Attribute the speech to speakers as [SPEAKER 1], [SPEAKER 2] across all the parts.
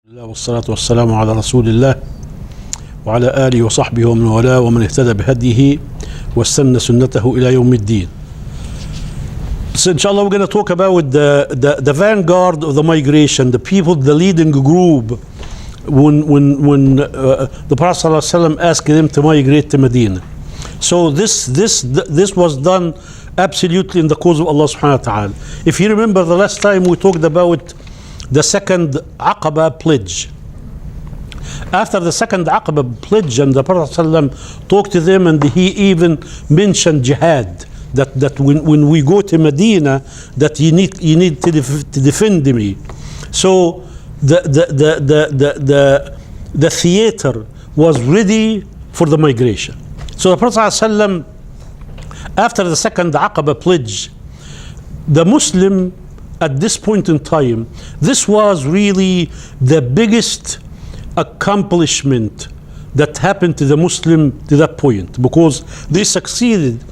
[SPEAKER 1] الله والصلاة والسلام على رسول الله وعلى آله وصحبه ومن والاه ومن اهتدى بهديه واستنى سنته إلى يوم الدين. So inshallah we're going to talk about the vanguard of the migration, the people, the leading group when the Prophet ﷺ asked them to migrate to Medina. So this was done absolutely in the cause of Allah subhanahu wa ta'ala. If you remember the last time we talked about the second Aqaba pledge. After the second Aqaba pledge, and the Prophet ﷺ talked to them, and he even mentioned jihad, that when we go to Medina, that you need to defend me. So the theater was ready for the migration. So the Prophet ﷺ, after the second Aqaba pledge, the Muslim at this point in time, this was really the biggest accomplishment that happened to the Muslim to that point, because they succeeded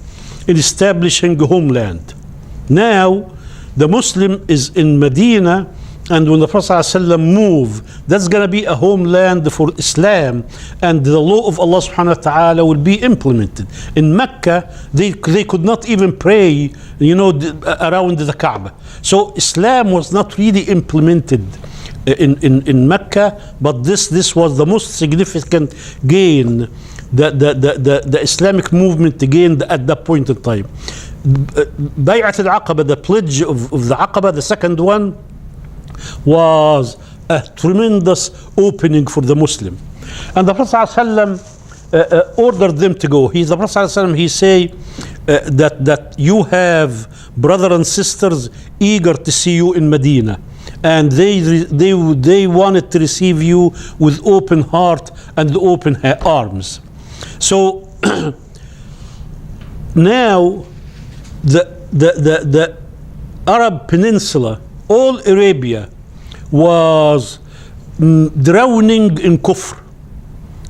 [SPEAKER 1] in establishing a homeland. Now the Muslim is in Medina, and when the Prophet ﷺ move, that's going to be a homeland for Islam, and the law of Allah subhanahu wa ta'ala will be implemented. In Mecca, they could not even pray, around the Kaaba. So Islam was not really implemented in Mecca, but this was the most significant gain the Islamic movement gained at that point in time. Bay'at al-Aqaba, the pledge of the Aqaba, the second one, was a tremendous opening for the Muslim. And the Prophet ﷺ ordered them to go. The Prophet ﷺ, he say that you have brothers and sisters eager to see you in Medina, and they wanted to receive you with open heart and open arms. So now the Arab Peninsula, all Arabia, was drowning in kufr.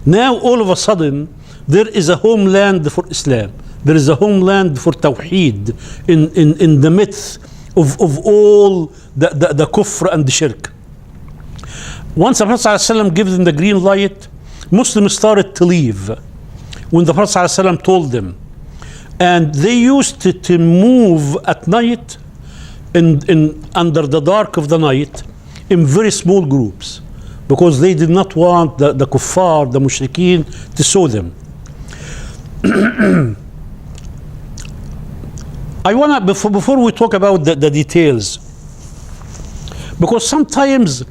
[SPEAKER 1] Now all of a sudden there is a homeland for Islam. There is a homeland for Tawheed in the midst of all the kufr and the shirk. Once the Prophet ﷺ gave them the green light, Muslims started to leave when the Prophet ﷺ told them. And they used to move at night in under the dark of the night in very small groups, because they did not want the kuffar, the mushrikeen, to saw them. I wanna before we talk about the details, because sometimes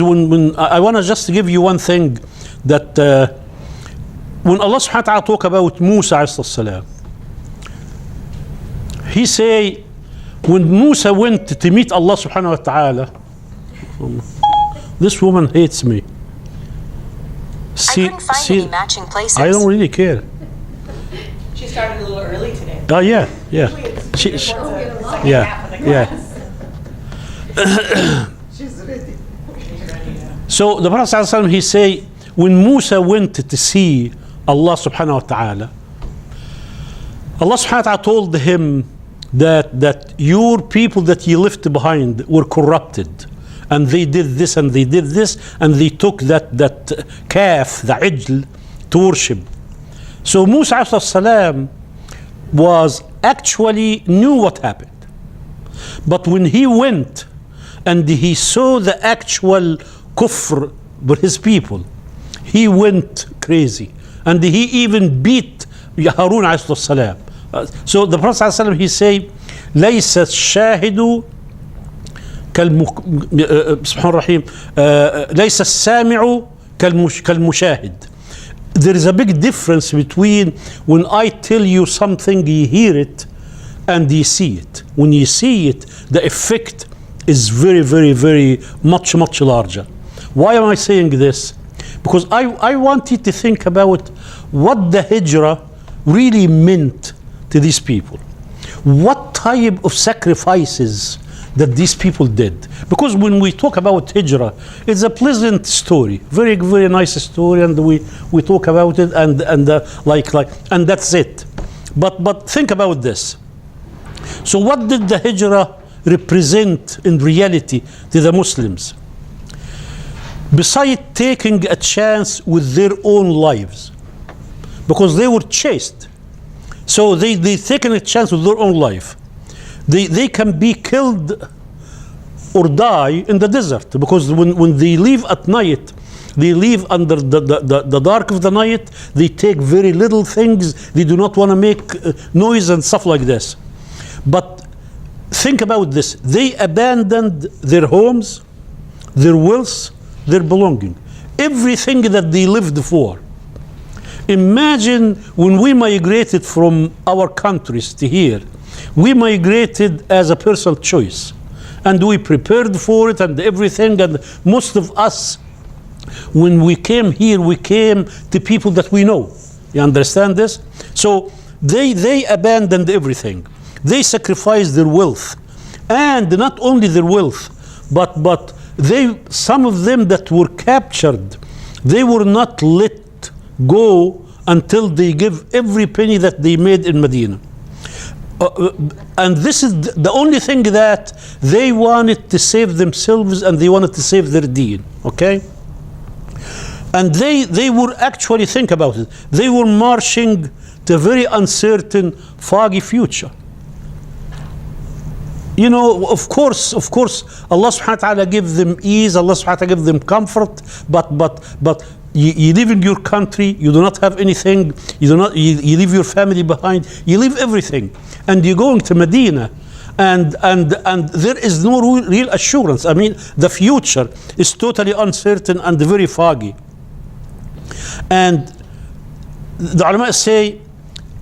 [SPEAKER 1] when I wanna just give you one thing, that when Allah subhanahu wa ta'ala talk about Musa alayhi salam, he say, when Musa went to meet Allah subhanahu wa ta'ala, this woman hates me.
[SPEAKER 2] I couldn't find any matching places.
[SPEAKER 1] I don't really care.
[SPEAKER 3] She started a little early today.
[SPEAKER 1] Oh yeah. Yeah.
[SPEAKER 3] She's ready.
[SPEAKER 1] So the Prophet ﷺ, he say, when Musa went to see Allah subhanahu wa ta'ala, Allah subhanahu wa ta'ala told him that your people that you left behind were corrupted, and they did this and they did this, and they took that calf, the ijl, to worship. So Musa alayhi salam was actually knew what happened, but when he went and he saw the actual kufr with his people, he went crazy, and he even beat Harun alayhi salam. So the Prophet ﷺ, he say, ليس الشاهد بسم الله الرحيم ليس السامع كالمشاهد. There is a big difference between when I tell you something, you hear it, and you see it. When you see it, the effect is very, very, very much larger. Why am I saying this? Because I want you to think about what the Hijrah really meant to these people. What type of sacrifices that these people did? Because when we talk about Hijrah, it's a pleasant story, very, very nice story, and we talk about it, and that's it. But think about this. So what did the Hijrah represent in reality to the Muslims? besides taking a chance with their own lives, because they were chased. So they taken a chance with their own life. They can be killed or die in the desert, because when they leave at night, they leave under the dark of the night. They take very little things. They do not want to make noise and stuff like this. But think about this. They abandoned their homes, their wealth, their belonging, everything that they lived for. Imagine when we migrated from our countries to here, we migrated as a personal choice, and we prepared for it and everything. And most of us, when we came here, we came to people that we know. You understand this? So they abandoned everything. They sacrificed their wealth, and not only their wealth, but some of them that were captured, they were not let go until they give every penny that they made in Medina. And this is the only thing that they wanted to save themselves, and they wanted to save their deen. Okay? And they were actually, think about it, they were marching to a very uncertain, foggy future. You know, of course, Allah subhanahu wa ta'ala give them ease, Allah subhanahu wa ta'ala give them comfort, but you live in your country, you do not have anything, you leave your family behind, you leave everything, and you're going to Medina, and there is no real assurance. I mean, the future is totally uncertain and very foggy. And the ulama say,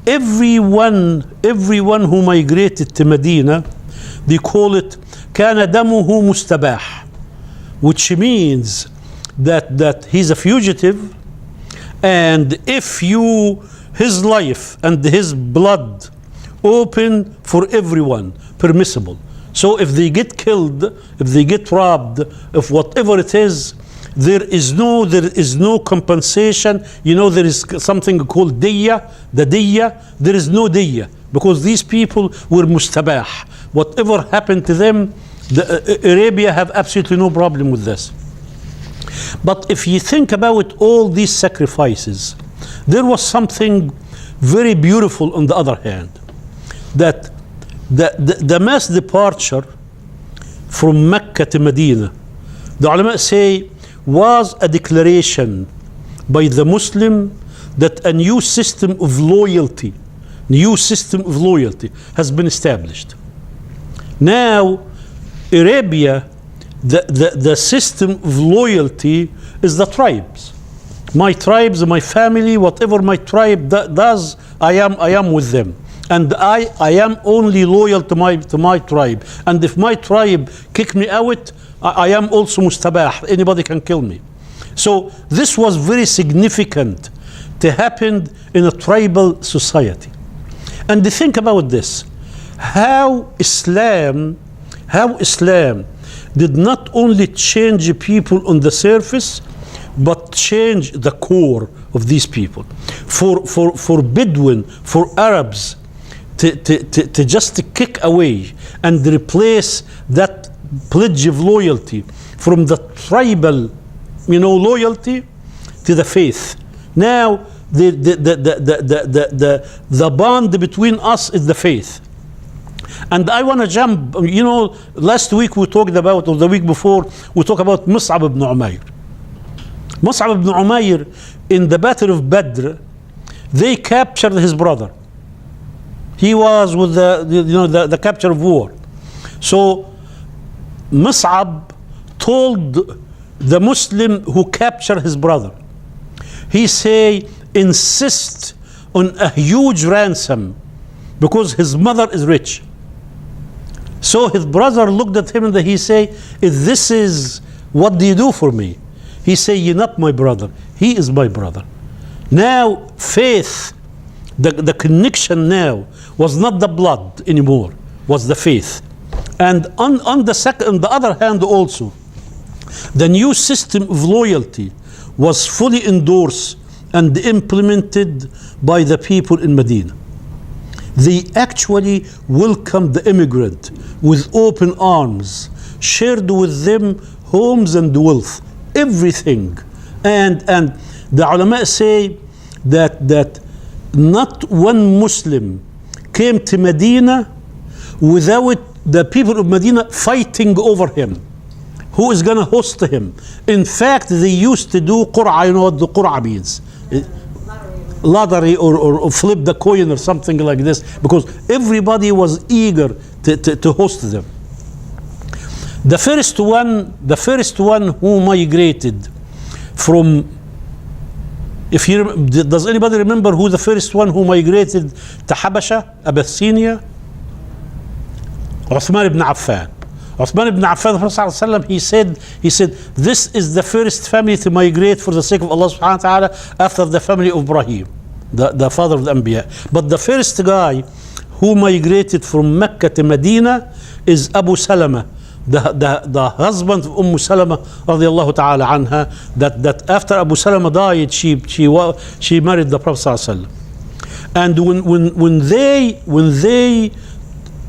[SPEAKER 1] everyone who migrated to Medina, they call it كان دمه مستباح, which means that he's a fugitive, and if his life and his blood open for everyone, permissible. So if they get killed, if they get robbed, if whatever it is, there is no compensation. You know, there is something called diyya, the diyya. There is no diyya, because these people were mustabah. Whatever happened to them, Arabia have absolutely no problem with this. But if you think about all these sacrifices, there was something very beautiful on the other hand, that the mass departure from Mecca to Medina, the ulama say, was a declaration by the Muslim that a new system of loyalty has been established. Now, Arabia, the system of loyalty is the tribes. My tribes, my family, whatever my tribe does, I am with them, and I am only loyal to my tribe. And if my tribe kick me out, I am also mustabah. Anybody can kill me. So this was very significant to happen in a tribal society. And think about this: how Islam did not only change people on the surface, but change the core of these people. For Bedouin, for Arabs, to just kick away and replace that pledge of loyalty from the tribal, loyalty to the faith. Now the bond between us is the faith. And I want to jump, last week we talked about, or the week before, we talked about Mus'ab ibn Umayr. Mus'ab ibn Umayr, in the Battle of Badr, they captured his brother. He was with the capture of war. So Mus'ab told the Muslim who captured his brother, he say, insist on a huge ransom because his mother is rich. So his brother looked at him and he say, if this is what do you do for me? He say, you're not my brother, he is my brother. Now faith, the connection now was not the blood anymore, was the faith. And on the other hand also, the new system of loyalty was fully endorsed and implemented by the people in Medina. They actually welcomed the immigrant with open arms, shared with them homes and wealth, everything. And the ulama say that not one Muslim came to Medina without the people of Medina fighting over him. Who is going to host him? In fact, they used to do qur'a. You know what the qur'a means? Lottery or flip the coin or something like this, because everybody was eager to host them. The first one who migrated from, does anybody remember who the first one who migrated to Habasha, Abyssinia? Uthman ibn Affan. Uthman ibn Affan, the Prophet ﷺ, he said, this is the first family to migrate for the sake of Allah subhanahu wa ta'ala after the family of Ibrahim, the father of the Anbiya. But the first guy who migrated from Mecca to Medina is Abu Salama, the husband of Salama radiallahu ta'ala anha, that after Abu Salama died, she married the Prophet ﷺ. And when they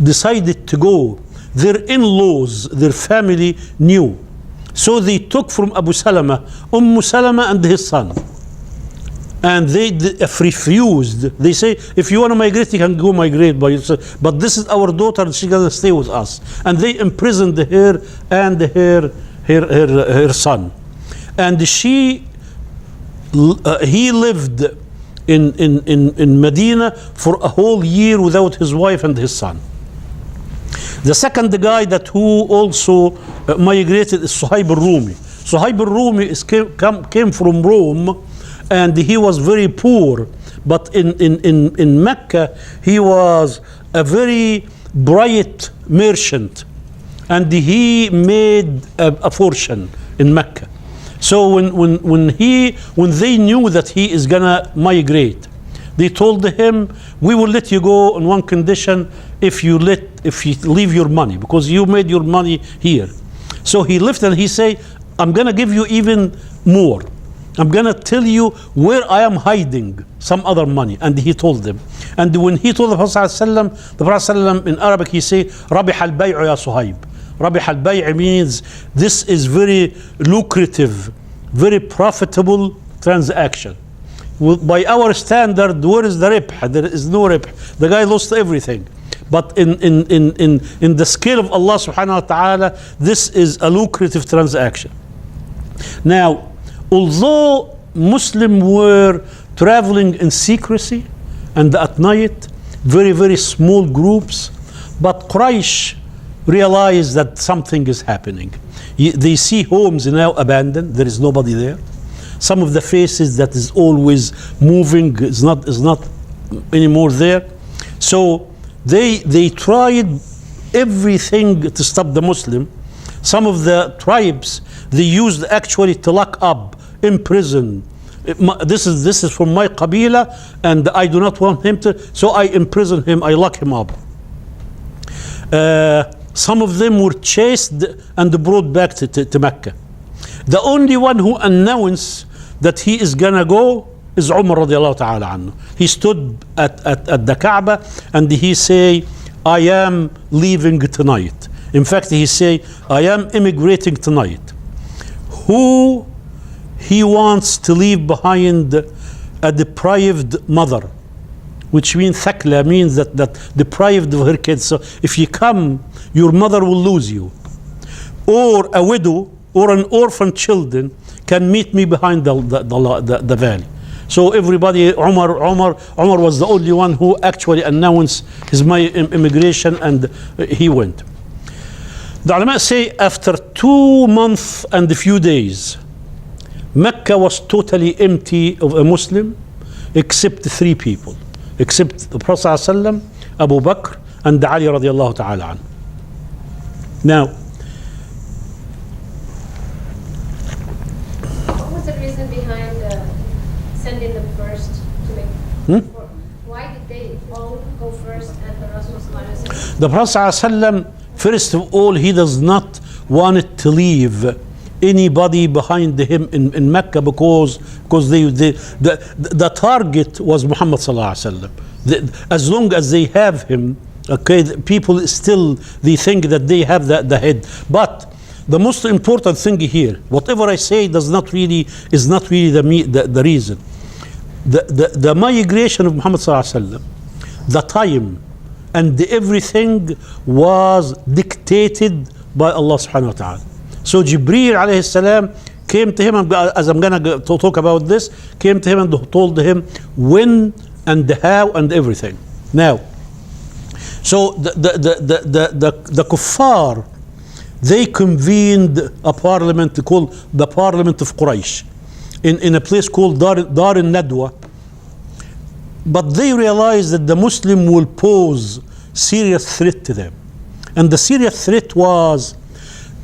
[SPEAKER 1] decided to go, their in-laws, their family knew. So they took from Abu Salama, Salama and his son. And they refused. They say, if you want to migrate, you can go migrate by yourself. But this is our daughter, and she's going to stay with us. And they imprisoned her and her son. And he lived in Medina for a whole year without his wife and his son. The second guy who also migrated is Suhaib al-Rumi. Suhaib al-Rumi came from Rome, and he was very poor. But in Mecca, he was a very bright merchant, and he made a fortune in Mecca. So when they knew that he is gonna migrate, they told him, we will let you go on one condition, if you leave your money, because you made your money here. So he left, and he say, I'm gonna give you even more. I'm gonna tell you where I am hiding some other money. And he told them. And when he told the Prophet ﷺ, in Arabic he say, Rabih al-bay'u ya Suhaib. Rabih al-bay' means this is very lucrative, very profitable transaction. By our standard, where is the ribh? There is no ribh. The guy lost everything. But in the scale of Allah subhanahu wa ta'ala, this is a lucrative transaction. Now, although Muslims were traveling in secrecy and at night, very, very small groups, but Quraysh realized that something is happening. They see homes now abandoned, there is nobody there. Some of the faces that is always moving is not anymore there. So they tried everything to stop the Muslim. Some of the tribes they used actually to lock up, imprison. This is from my qabila, and I do not want him to, so I imprison him, I lock him up. Some of them were chased and brought back to Mecca. The only one who announced that he is gonna go is Umar radiallahu ta'ala anhu. He stood at the Kaaba and he say, I am leaving tonight. In fact, he say, I am immigrating tonight. Who he wants to leave behind a deprived mother, which means thakla, means that deprived of her kids. So if you come, your mother will lose you. Or a widow or an orphan children can meet me behind the valley. So everybody, Umar was the only one who actually announced his immigration, and he went. The ulama say after 2 months and a few days, Mecca was totally empty of a Muslim except 3 people, except the Prophet ﷺ, Abu Bakr, and Ali radiallahu ta'ala anhu. Now,
[SPEAKER 4] what was the reason behind sending them first to make? Why did they all go first and the Rasul ﷺ?
[SPEAKER 1] The Prophet ﷺ, first of all, he does not want to leave anybody behind him in Mecca because the target was Muhammad sallallahu alaihi wasallam. As long as they have him, okay, people still they think that they have the head. But the most important thing here, whatever I say is not really the reason. The migration of Muhammad sallallahu alaihi wasallam, the time and everything was dictated by Allah subhanahu wa ta'ala. So Jibreel alayhi salam came to him, and as I'm gonna talk about this, came to him and told him when and how and everything. Now, so the kuffar, they convened a parliament called the Parliament of Quraysh in a place called Dar al-Nadwa. But they realized that the Muslim will pose serious threat to them. And the serious threat was,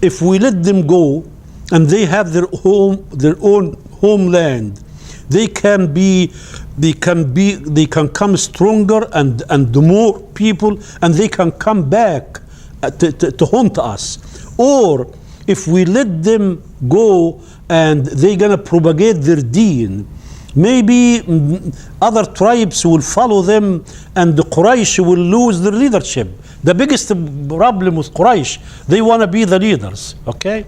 [SPEAKER 1] if we let them go and they have their own homeland, they can come stronger and more people, and they can come back to haunt us. Or if we let them go and they're gonna propagate their deen, maybe other tribes will follow them and the Quraysh will lose their leadership. The biggest problem with Quraysh, they want to be the leaders, okay?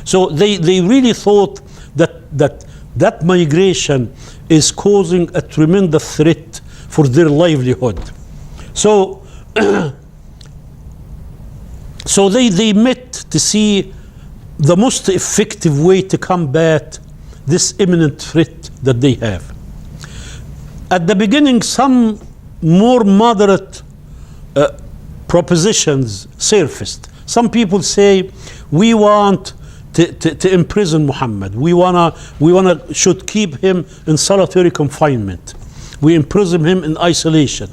[SPEAKER 1] So they really thought that migration is causing a tremendous threat for their livelihood. So so they met to see the most effective way to combat this imminent threat that they have. At the beginning, some more moderate propositions surfaced. Some people say, we want to imprison Muhammad. We should keep him in solitary confinement. We imprison him in isolation.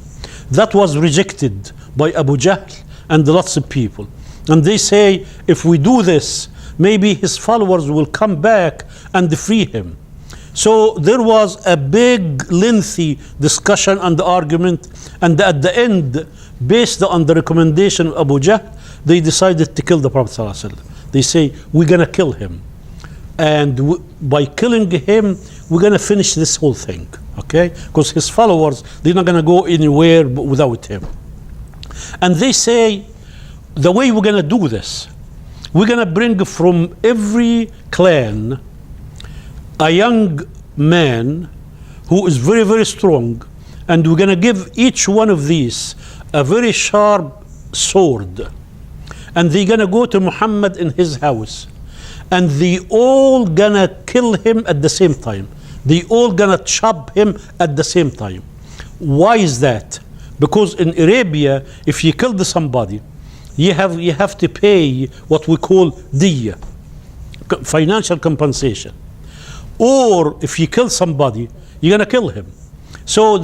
[SPEAKER 1] That was rejected by Abu Jahl and lots of people. And they say, if we do this, maybe his followers will come back and free him. So there was a big, lengthy discussion and argument, and at the end, based on the recommendation of Abu Jahl, they decided to kill the Prophet ﷺ. They say, we're gonna kill him, and by killing him, we're gonna finish this whole thing, okay? Because his followers, they're not gonna go anywhere without him. And they say, the way we're gonna do this, we're gonna bring from every clan a young man who is very, very strong, and we're gonna give each one of these a very sharp sword, and they're gonna go to Muhammad in his house, and they all gonna kill him at the same time. They all gonna chop him at the same time. Why is that? Because in Arabia, if you killed somebody, you have to pay what we call diya, financial compensation. Or if you kill somebody, you're gonna kill him. So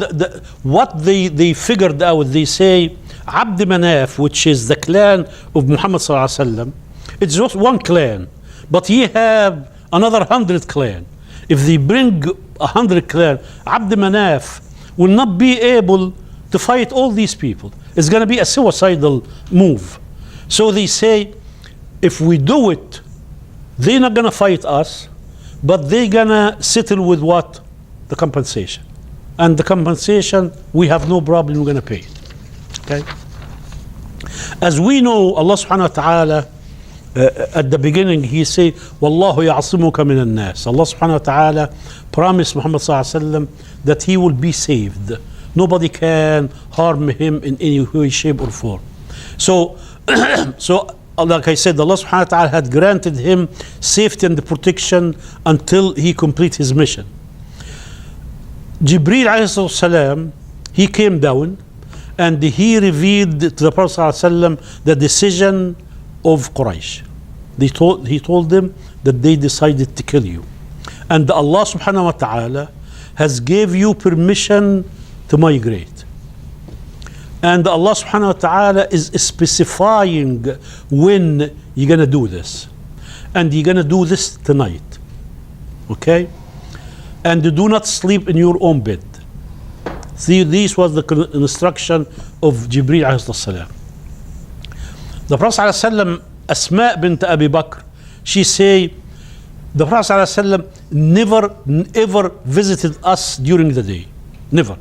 [SPEAKER 1] what they figured out, they say Abd Manaf, which is the clan of Muhammad sallallahu alaihi wasallam, it's just one clan, but he have another 100 clan. If they bring 100 clan, Abd Manaf will not be able to fight all these people. It's gonna be a suicidal move. So they say, if we do it, they're not gonna fight us, but they're gonna settle with what? The compensation. And the compensation, we have no problem, we're gonna pay it. Okay? As we know, Allah subhanahu wa ta'ala, at the beginning, he said, Wallahu ya'asimuka min al-nas. Allah subhanahu wa ta'ala promised Muhammad sallallahu alaihi wasallam that he will be saved. Nobody can harm him in any way, shape, or form. So, like I said, Allah subhanahu wa ta'ala had granted him safety and protection until he complete his mission. Jibreel alayhi salam, he came down and he revealed to the Prophet sallallahu alaihi wasallam the decision of Quraysh. He told them that they decided to kill you. And Allah subhanahu wa ta'ala has gave you permission to migrate. And Allah subhanahu wa ta'ala is specifying when you're gonna do this. And you're gonna do this tonight. Okay? And do not sleep in your own bed. See, this was the instruction of Jibreel alayhi salam. The Prophet alayhi salam, Asma bint Abi Bakr, she say, the Prophet alayhi salam never ever visited us during the day. Never.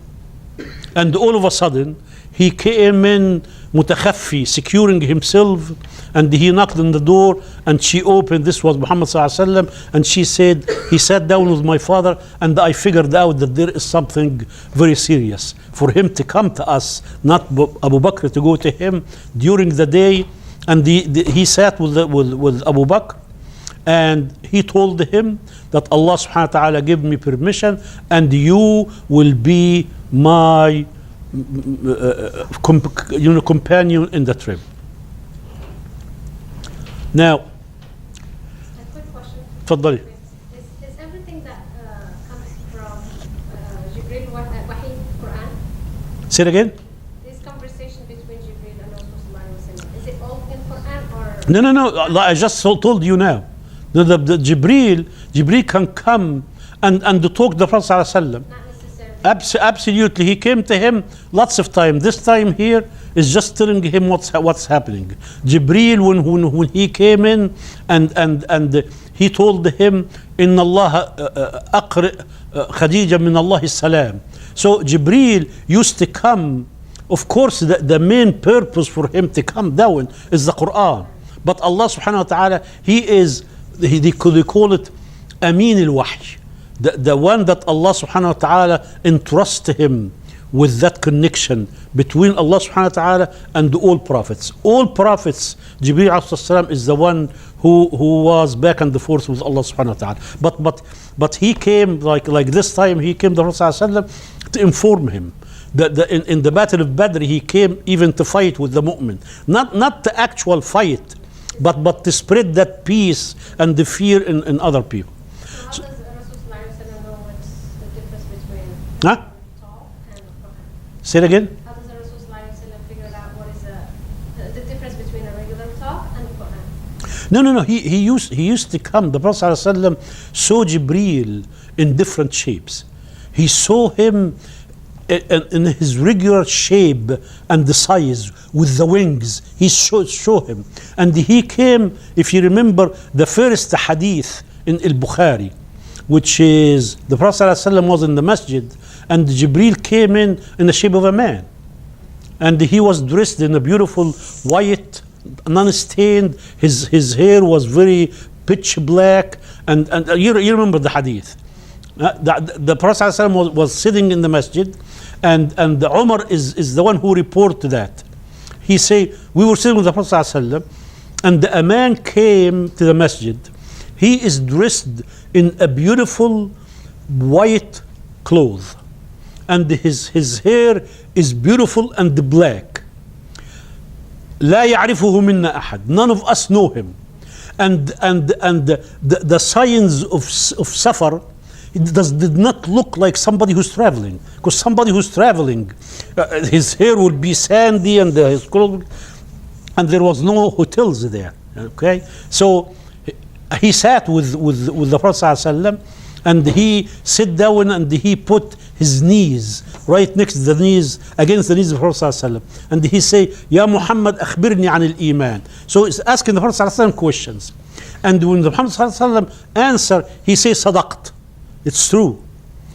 [SPEAKER 1] And all of a sudden, he came in متخفي, securing himself, and he knocked on the door, and she opened. This was Muhammad sallallahu alaihi wasallam, and she said, he sat down with my father, and I figured out that there is something very serious for him to come to us, not Abu Bakr to go to him during the day. And he sat with Abu Bakr, and he told him that Allah subhanahu wa ta'ala gave me permission, and you will be my companion in the trip. Now,
[SPEAKER 4] A quick question.
[SPEAKER 1] تفضلي.
[SPEAKER 4] Is everything that comes from Jibril Wahi Quran?
[SPEAKER 1] Say it again.
[SPEAKER 4] This conversation between Jibril and Rasulullah, is it all in Quran or?
[SPEAKER 1] No. I just told you now. The Jibril can come and talk to the Prophet sallallahu alaihi wasallam.
[SPEAKER 4] Not necessarily.
[SPEAKER 1] Absolutely, he came to him lots of time. This time here is just telling him what's happening. Jibril, when he came in and he told him, "Inna Allah aqri Khadija min Allah salam." So Jibril used to come. Of course, the main purpose for him to come down is the Quran. But Allah subhanahu wa ta'ala, they call it Amin al-Wahy. The one that Allah subhanahu wa ta'ala entrusts him with that connection between Allah subhanahu wa ta'ala and all prophets. All prophets, Jibreel alayhi salam is the one who was back and forth with Allah subhanahu wa ta'ala. But he came like this time, he came to the Prophet sallallahu alaihi wasallam to inform him. In the battle of Badr, he came even to fight with the mu'min. Not the actual fight, but to spread that peace and the fear in other people.
[SPEAKER 4] So how does Rasulullah know what's the difference between
[SPEAKER 1] Huh?
[SPEAKER 4] talk and Quran?
[SPEAKER 1] Say it again.
[SPEAKER 4] How does Rasulullah figure out what is the difference between a regular talk and Quran?
[SPEAKER 1] No. He used to come. The Prophet ﷺ saw Jibreel in different shapes. He saw him in his regular shape and the size with the wings. He showed him. And he came, if you remember, the first hadith in Al-Bukhari, which is the Prophet ﷺ was in the masjid, and Jibreel came in the shape of a man. And he was dressed in a beautiful white, non-stained. His hair was very pitch black. And you remember the hadith. The Prophet ﷺ was sitting in the masjid, and Umar is the one who reported that. He say, we were sitting with the Prophet ﷺ, and a man came to the masjid. He is dressed in a beautiful white cloth, and his hair is beautiful and black. لا يعرفه منا أحد. None of us know him. And the signs of safar, it did not look like somebody who's traveling, because somebody who's traveling, his hair would be sandy and his clothes, and there was no hotels there. Okay, so he sat with the Prophet ﷺ, and he sat down and he put his knees right next to the knees, against the knees of the Prophet ﷺ, and he say, "Ya Muhammad, akhbirni an al-iman." So he's asking the Prophet ﷺ questions, and when the Prophet ﷺ answer, he says, "Sadaqt." It's true.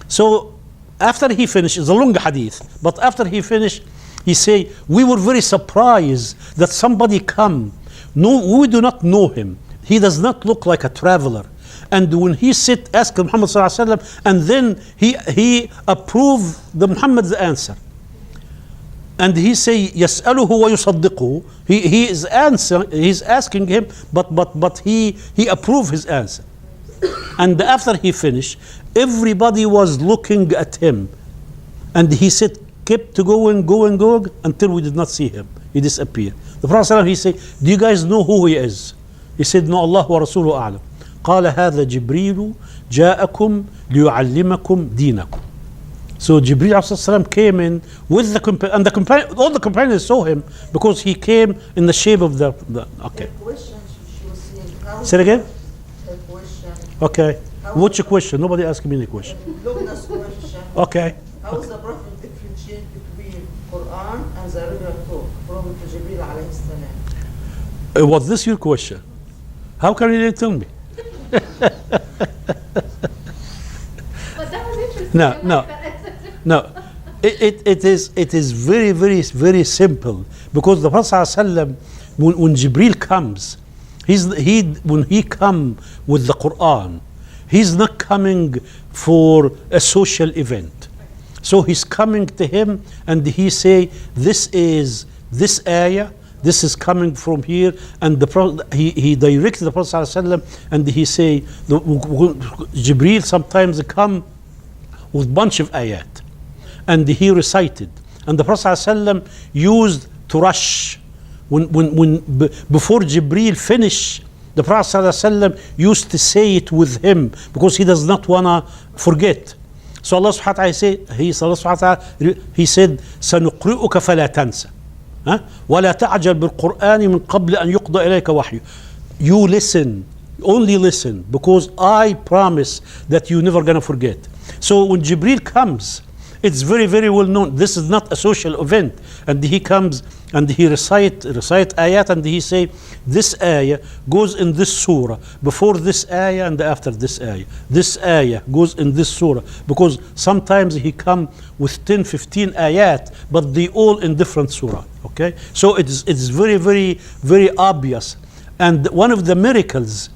[SPEAKER 1] So after he finished, it's a long hadith, but after he finished, he say, we were very surprised that somebody come. No, we do not know him. He does not look like a traveler. And when he asked Muhammad sallallahu alaihi wasallam, and then he approved the Muhammad's answer. And he say, يسأله ويصدقه. He is he's asking him, but he approved his answer. And after he finished, everybody was looking at him. And he said, kept going until we did not see him. He disappeared. The Prophet ﷺ, he said, do you guys know who he is? He said, no, Allah wa Rasuluhu a'lam. قال هذا جبريل جاءكم ليعلمكم دينكم. So Jibreel ﷺ came in with the companion, and all the companions saw him because he came in the shape of the okay. Say it again. Okay. What's your question? Nobody asked me any question.
[SPEAKER 5] Lugna's question.
[SPEAKER 1] Okay.
[SPEAKER 5] How does the Prophet differentiate between Quran and the regular talk from Jibreel alayhi salam?
[SPEAKER 1] Was this your question? How can you tell me?
[SPEAKER 4] But that was interesting.
[SPEAKER 1] No. it is very, very, very simple, because the Prophet ﷺ, when Jibril comes, when he come with the Quran, he's not coming for a social event. So he's coming to him and he say, this is this ayah, this is coming from here, and he directed the Prophet ﷺ, and he say, Jibril sometimes come with bunch of ayat, and he recited, and the Prophet ﷺ used to rush before Jibril finish. The Prophet ﷺ used to say it with him because he does not wanna forget. So Allah subhanahu wa ta'ala he said, سنقرئك فلا تنسى ولا تعجل بالقرآن من قبل أن يقضى إليك وحيه. You listen, only listen, because I promise that you're never gonna forget. So when Jibril comes, it's very, very well known. This is not a social event, and he comes and he recite ayat, and he say, this ayah goes in this surah before this ayah and after this ayah. This ayah goes in this surah, because sometimes he come with 10, 15 ayat, but they all in different surah. Okay, so it's very, very, very obvious. And one of the miracles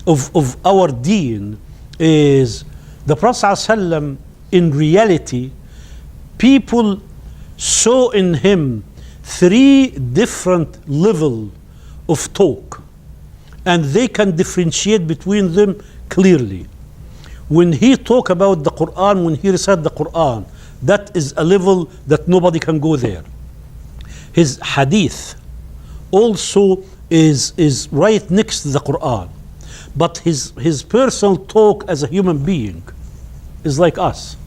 [SPEAKER 1] of our deen is the Prophet ﷺ, in reality, people saw in him 3 different levels of talk, and they can differentiate between them clearly. When he talk about the Quran, when he recite the Quran, that is a level that nobody can go there. His hadith also is right next to the Quran, but his personal talk as a human being is like us.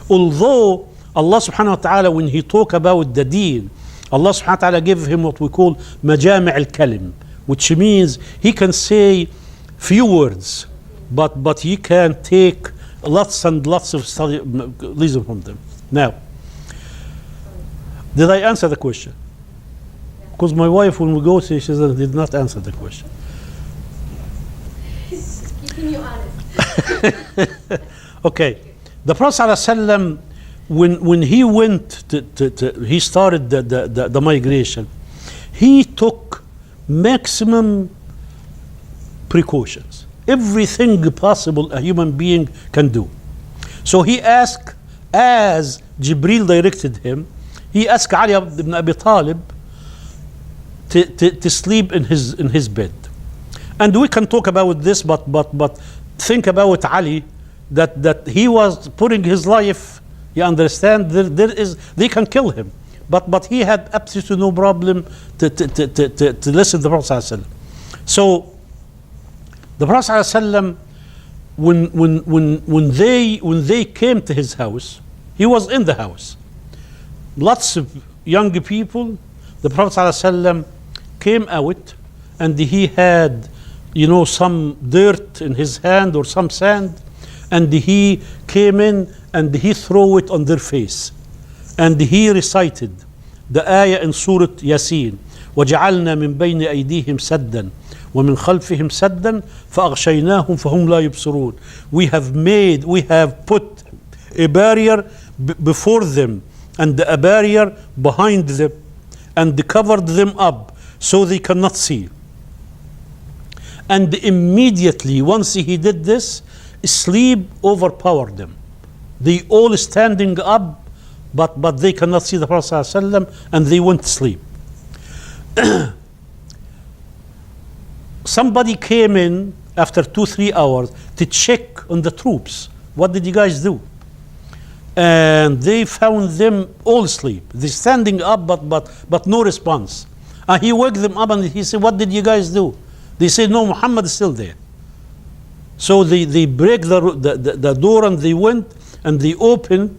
[SPEAKER 1] Although Allah subhanahu wa ta'ala, when he talk about the deen, Allah subhanahu wa ta'ala give him what we call majami' al-kalim, which means he can say few words, but he can take lots and lots of study, listen from them. Now, did I answer the question? Because my wife, when we go, she says I did not answer the question.
[SPEAKER 4] Keeping you honest.
[SPEAKER 1] Okay, the Prophet ﷺ, when he went he started the migration, he took maximum precautions, everything possible a human being can do. So he asked, as Jibril directed him, he asked Ali ibn Abi Talib to sleep in his bed. And we can talk about this, but think about Ali, that he was putting his life, you understand, they can kill him, but he had absolutely no problem to listen to the Prophet ﷺ. So the Prophet ﷺ, when they came to his house, he was in the house, lots of young people. The Prophet ﷺ came out, and he had, some dirt in his hand or some sand, and he came in and he threw it on their face, and he recited the ayah in Surah Yasin, وَجَعَلْنَا مِنْ بَيْنِ أَيْدِيهِمْ سَدًّا وَمِنْ خَلْفِهِمْ سَدًّا فَأَغْشَيْنَاهُمْ فَهُمْ لَا يُبْصِرُونَ. We have put a barrier before them and a barrier behind them, and covered them up so they cannot see. And immediately, once he did this, sleep overpowered them. They all standing up, but they cannot see the Prophet ﷺ, and they went to sleep. Somebody came in after 2-3 hours to check on the troops. What did you guys do? And they found them all asleep. They're standing up, but no response. And he woke them up and he said, what did you guys do? They said, no, Muhammad is still there. So they break the door, and they went and they opened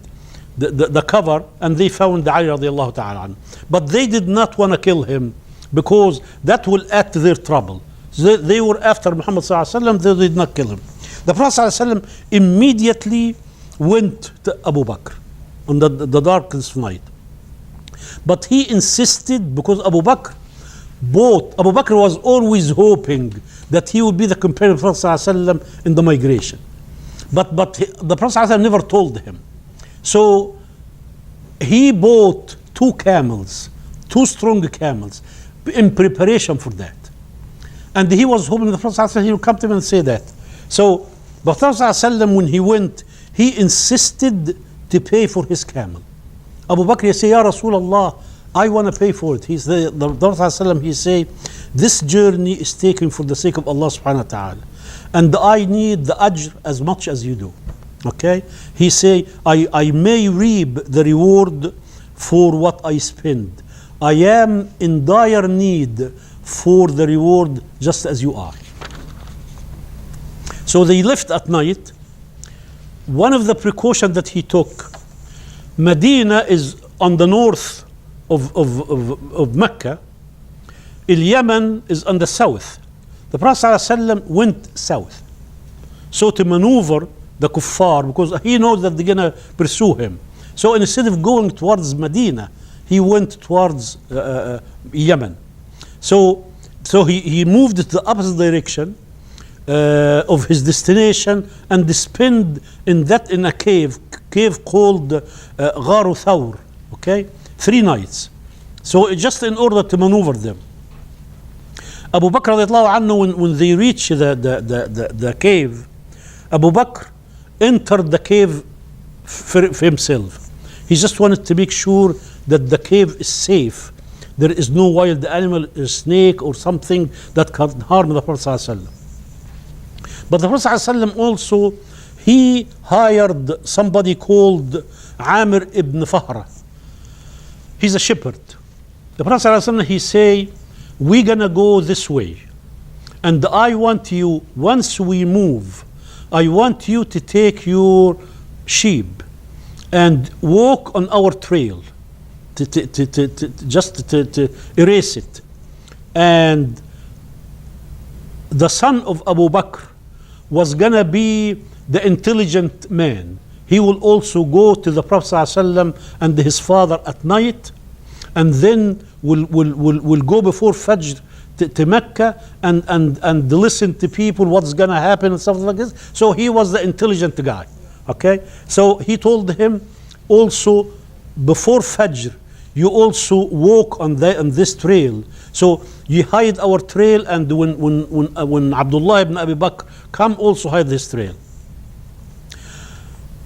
[SPEAKER 1] the cover, and they found Ali radiallahu ta'ala anhu. But they did not want to kill him, because that will add to their trouble. So they were after Muhammad sallallahu alaihi wasallam. They did not kill him. The Prophet sallallahu alaihi wasallam immediately went to Abu Bakr on the darkest night. But he insisted, because Abu Bakr was always hoping that he would be the companion of the Prophet ﷺ in the migration. But the Prophet ﷺ never told him. So he bought 2 camels, 2 strong camels, in preparation for that. And he was hoping the Prophet ﷺ, he would come to him and say that. So the Prophet ﷺ, when he went, he insisted to pay for his camel. Abu Bakr say, Ya Rasulullah, I want to pay for it. The Prophet ﷺ, he say, this journey is taken for the sake of Allah subhanahu wa ta'ala. And I need the ajr as much as you do. Okay? He say, I may reap the reward for what I spend. I am in dire need for the reward just as you are. So they left at night. One of the precautions that he took, Medina is on the north of Mecca. Yemen is on the south. The Prophet ﷺ went south. So to maneuver the kuffar, because he knows that they're going to pursue him. So instead of going towards Medina, he went towards Yemen. So he moved to the opposite direction of his destination and spent in a cave called Gharu Thawr. Okay, 3 nights. So just in order to maneuver them. Abu Bakr radiallahu anhu, when they reached the cave, Abu Bakr entered the cave for himself. He just wanted to make sure that the cave is safe. There is no wild animal, a snake or something that can harm the Prophet ﷺ. But the Prophet ﷺ also, he hired somebody called Amir ibn Fahra. He's a shepherd. The Prophet ﷺ, he say, we're gonna go this way. And I want you, once we move, I want you to take your sheep and walk on our trail. To erase it. And the son of Abu Bakr was gonna be the intelligent man. He will also go to the Prophet ﷺ and his father at night, and then will go before Fajr to Mecca and listen to people what's gonna happen and stuff like this. So he was the intelligent guy. Okay, so he told him also before Fajr, you also walk on this trail. So you hide our trail, and when Abdullah ibn Abi Bakr come, also hide this trail.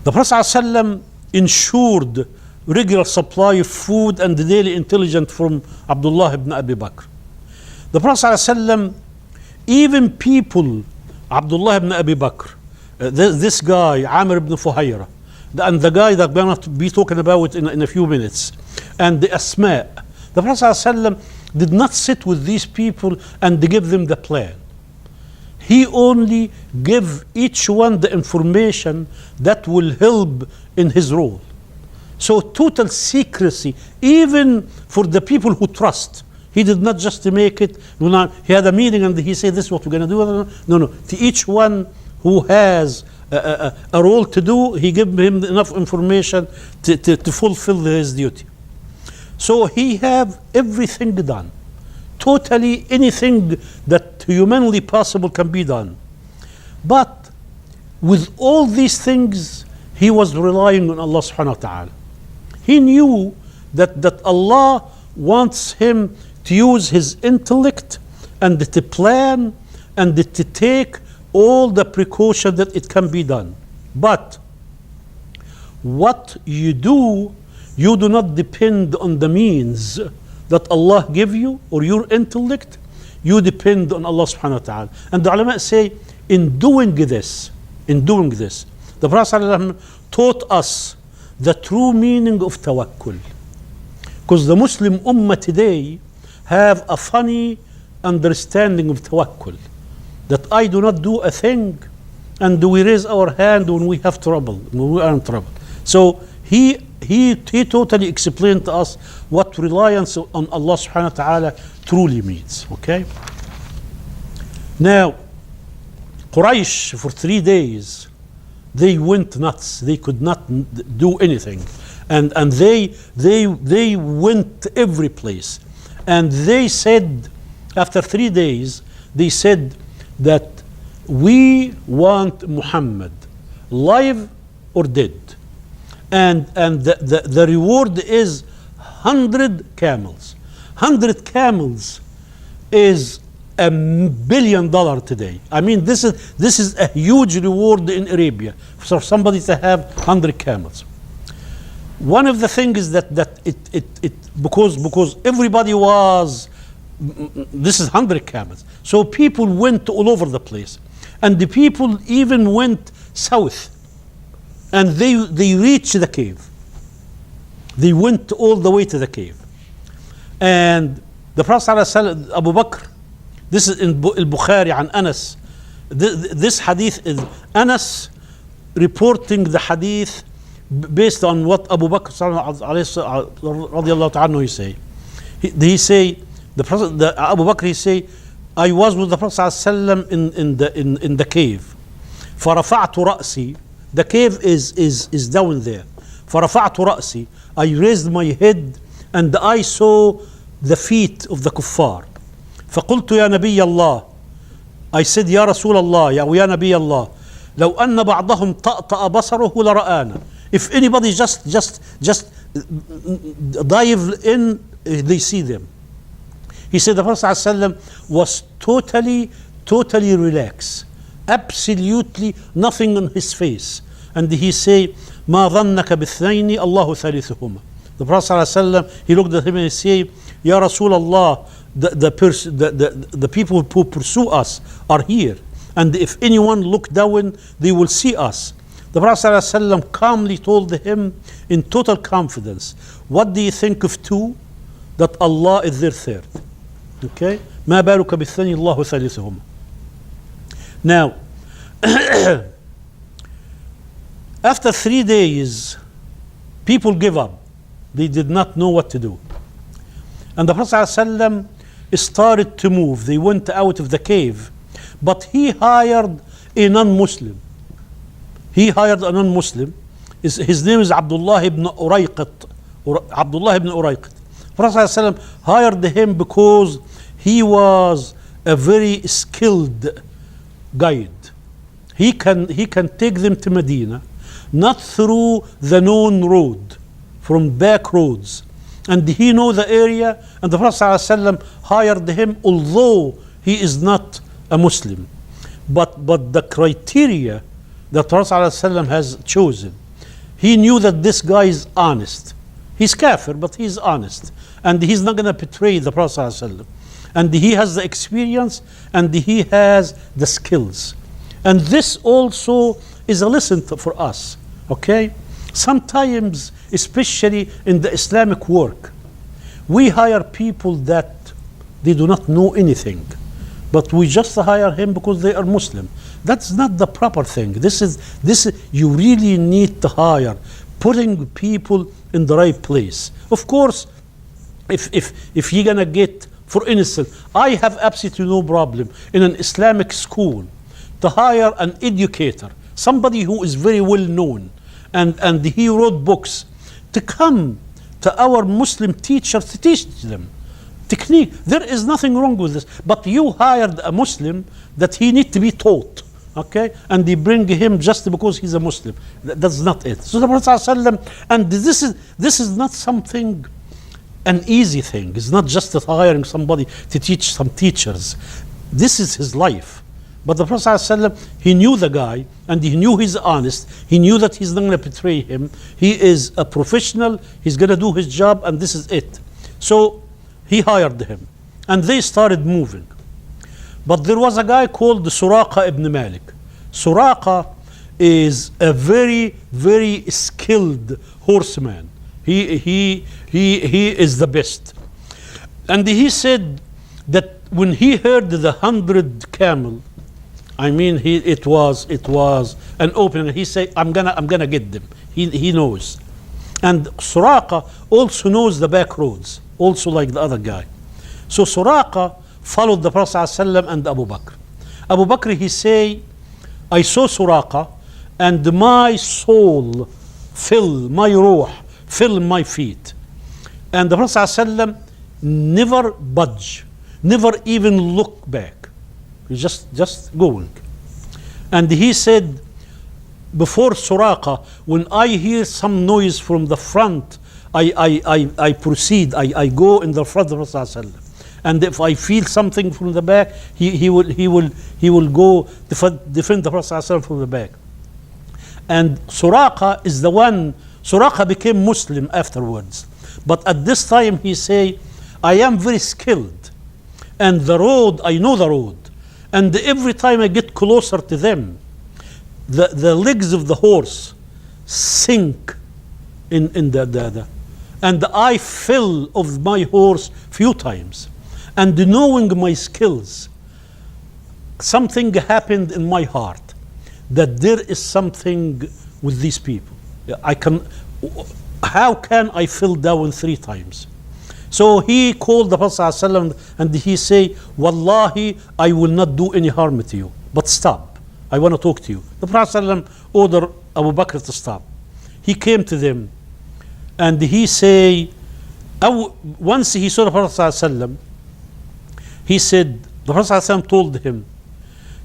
[SPEAKER 1] The Prophet ﷺ ensured regular supply of food and daily intelligence from Abdullah ibn Abi Bakr. The Prophet ﷺ, even people, Abdullah ibn Abi Bakr, this guy, Amr ibn Fuhayra, and the guy that we're going to be talking about in a few minutes, and the Asma, the Prophet ﷺ did not sit with these people and give them the plan. He only gave each one the information that will help in his role. So total secrecy, even for the people who trust. He did not just make it, he had a meeting and he said, this is what we're going to do. No. To each one who has a role to do, he gave him enough information to fulfill his duty. So he have everything done. Totally anything that humanly possible can be done. But with all these things, he was relying on Allah subhanahu wa ta'ala. He knew that Allah wants him to use his intellect and to plan and to take all the precaution that it can be done. But what you do not depend on the means that Allah give you or your intellect. You depend on Allah subhanahu wa ta'ala. And the ulama say, in doing this, the Prophet ﷺ taught us the true meaning of tawakkul. Because the Muslim ummah today have a funny understanding of tawakkul. That I do not do a thing and we raise our hand when we have trouble, when we are in trouble. So he totally explained to us what reliance on Allah subhanahu wa ta'ala truly means. Okay? Now, Quraysh for 3 days, they went nuts. They could not do anything. And they went every place. And they said, after 3 days, they said that we want Muhammad, live or dead. and the reward is 100 camels. 100 camels is $1 billion today. I mean, this is a huge reward in Arabia for somebody to have 100 camels. One of the things is that it because everybody was, this is 100 camels, so people went all over the place, and the people even went south, and they reached the cave. They went all the way to the cave, and the Prophet ﷺ, Abu Bakr, this is in Al-Bukhari an Anas. This hadith is Anas reporting the hadith based on what Abu Bakr radiallahu anhu he say. He say, Abu Bakr he say, I was with the Prophet ﷺ in the cave. فرفعت رأسي. The cave is down there. فرفعت رأسي. I raised my head and I saw the feet of the kuffar. فقلت يا نبي الله. I said يا رسول الله, يا نبي الله, لو أن بعضهم طأطأ بصره لرآنا. If anybody just dive in, they see them. He said the Prophet ﷺ was totally relaxed, absolutely nothing on his face, and he say, ما ظنك باثنين الله ثالثهما. The Prophet ﷺ, he looked at him and he say, Ya Rasulullah, the people who pursue us are here, and if anyone look down, they will see us. The Prophet ﷺ calmly told him in total confidence, what do you think of two? That Allah is their third. Okay? ما بالك بالثاني الله ثالثهما. Now, after 3 days, people give up. They did not know what to do. And the Prophet ﷺ started to move. They went out of the cave. But he hired a non-Muslim. His name is Abdullah ibn Urayqit. Abdullah ibn Urayqit. Prophet ﷺ hired him because he was a very skilled guide. He can take them to Medina, not through the known road, from back roads. And he know the area, and the Prophet ﷺ hired him, although he is not a Muslim. But the criteria that Prophet ﷺ has chosen, he knew that this guy is honest. He's kafir, but he's honest. And he's not going to betray the Prophet ﷺ. And he has the experience, and he has the skills. And this also is a lesson for us, okay? Sometimes, especially in the Islamic work, we hire people that they do not know anything, but we just hire him because they are Muslim. That's not the proper thing. This is you really need to hire, putting people in the right place. Of course, if you're gonna get, for instance, I have absolutely no problem in an Islamic school to hire an educator, somebody who is very well known, and he wrote books, to come to our Muslim teachers to teach them technique. There is nothing wrong with this. But you hired a Muslim that he need to be taught, okay? And they bring him just because he's a Muslim. That's not it. So the Prophet ﷺ, and this is not something, an easy thing. It's not just hiring somebody to teach some teachers. This is his life. But the Prophet ﷺ, he knew the guy, and he knew he's honest. He knew that he's not going to betray him. He is a professional. He's going to do his job, and this is it. So he hired him, and they started moving. But there was a guy called Suraqa ibn Malik. Suraqa is a very, very skilled horseman. He is the best. And he said that when he heard the 100 camel, I mean, it was an opening. He said, I'm gonna get them. He knows. And Suraqa also knows the back roads, also like the other guy. So Suraqa followed the Prophet ﷺ and Abu Bakr. Abu Bakr, he say, I saw Suraqa, and my soul my ruh fill my feet. And the Prophet ﷺ never budge, never even look back. He's just going. And he said, before Suraqa, when I hear some noise from the front, I proceed, I go in the front of the Prophet. And if I feel something from the back, he will go defend the Prophet from the back. And Suraqa is the one, Suraqa became Muslim afterwards. But at this time he say, I am very skilled. And the road, I know the road. And every time I get closer to them, the legs of the horse sink in the and I fell of my horse few times. And knowing my skills, something happened in my heart that there is something with these people. How can I fall down 3 times? So he called the Prophet ﷺ and he say, Wallahi, I will not do any harm to you, but stop. I want to talk to you. The Prophet ﷺ ordered Abu Bakr to stop. He came to them and he say, once he saw the Prophet ﷺ, he said, the Prophet ﷺ told him,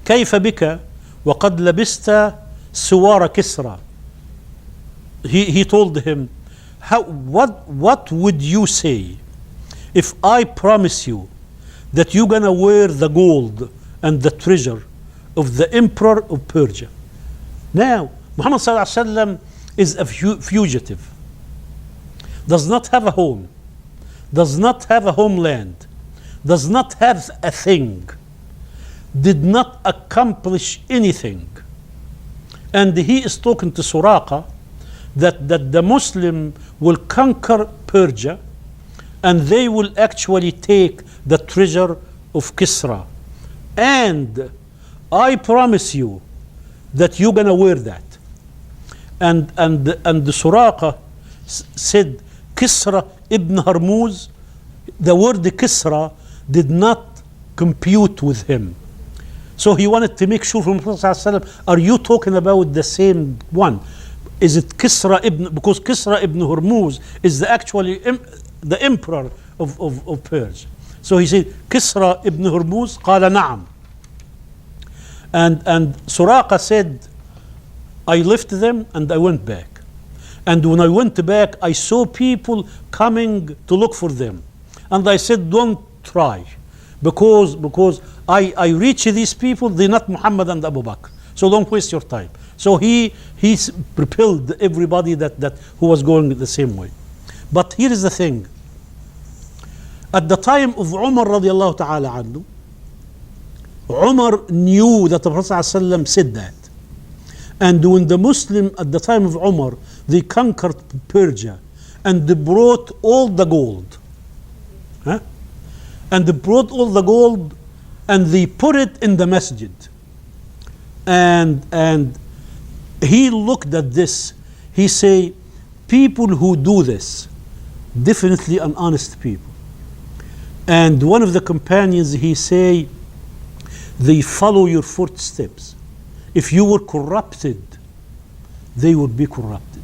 [SPEAKER 1] كيف بك وقد لبست سوار كسرى. He told him, what would you say if I promise you that you're gonna wear the gold and the treasure of the emperor of Persia? Now, Muhammad sallallahu alaihi wasallam is a fugitive, does not have a home, does not have a homeland, does not have a thing, did not accomplish anything. And he is talking to Suraqa that the Muslim will conquer Persia and they will actually take the treasure of Kisra. And I promise you that you're gonna wear that. And the Suraqa said, Kisra ibn Hormuz, the word Kisra did not compute with him. So he wanted to make sure from the Prophet ﷺ, are you talking about the same one? Is it Kisra ibn, because Kisra ibn Hormuz is the emperor of Persia. So he said, Kisra ibn Hormuz, قال نعم. And Suraqa said, I left them and I went back. And when I went back, I saw people coming to look for them. And I said, don't try. Because I reach these people, they're not Muhammad and Abu Bakr. So don't waste your time. So he repelled everybody that who was going the same way. But here is the thing. At the time of Umar radiallahu ta'ala anhu, Umar knew that the Prophet ﷺ said that. And when the Muslim at the time of Umar, they conquered Persia and they brought all the gold. Huh? And they brought all the gold and they put it in the masjid. And he looked at this. He say, people who do this, definitely an honest people. And one of the companions, he say, they follow your footsteps. If you were corrupted, they would be corrupted.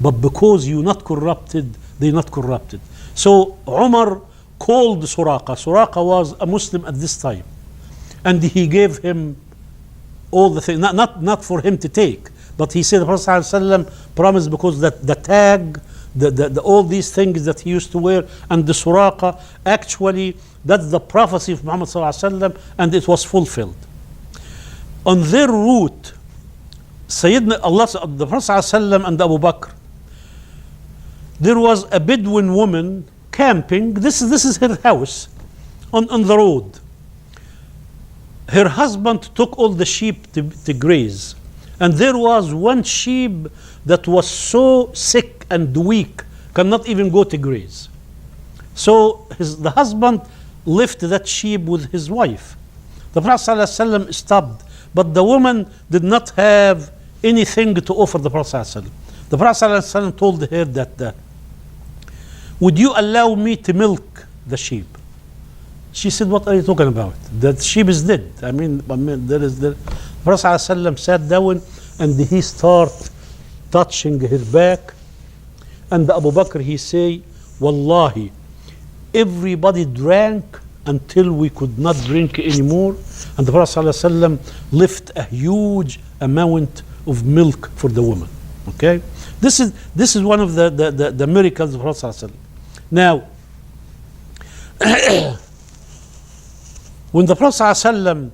[SPEAKER 1] But because you're not corrupted, they're not corrupted. So Umar called Suraqa. Suraqa was a Muslim at this time. And he gave him all the things, not for him to take, but he said the Prophet ﷺ promised, because that the tag, the all these things that he used to wear, and the Suraqa, actually that's the prophecy of Muhammad ﷺ, and it was fulfilled. On their route, Sayyidina Allah, the Prophet ﷺ and Abu Bakr, there was a Bedouin woman camping. This is her house on the road. Her husband took all the sheep to graze, and there was one sheep that was so sick and weak, cannot even go to graze. So the husband left that sheep with his wife. The Prophet ﷺ stopped, but the woman did not have anything to offer the Prophet ﷺ. The Prophet ﷺ told her that, would you allow me to milk the sheep? She said, what are you talking about? That sheep is dead. I mean the Prophet ﷺ sat down and he started touching her back. And Abu Bakr, he say, Wallahi, everybody drank until we could not drink anymore. And the Prophet ﷺ left a huge amount of milk for the woman. Okay, this is one of the miracles of Prophet ﷺ. Now, when the Prophet ﷺ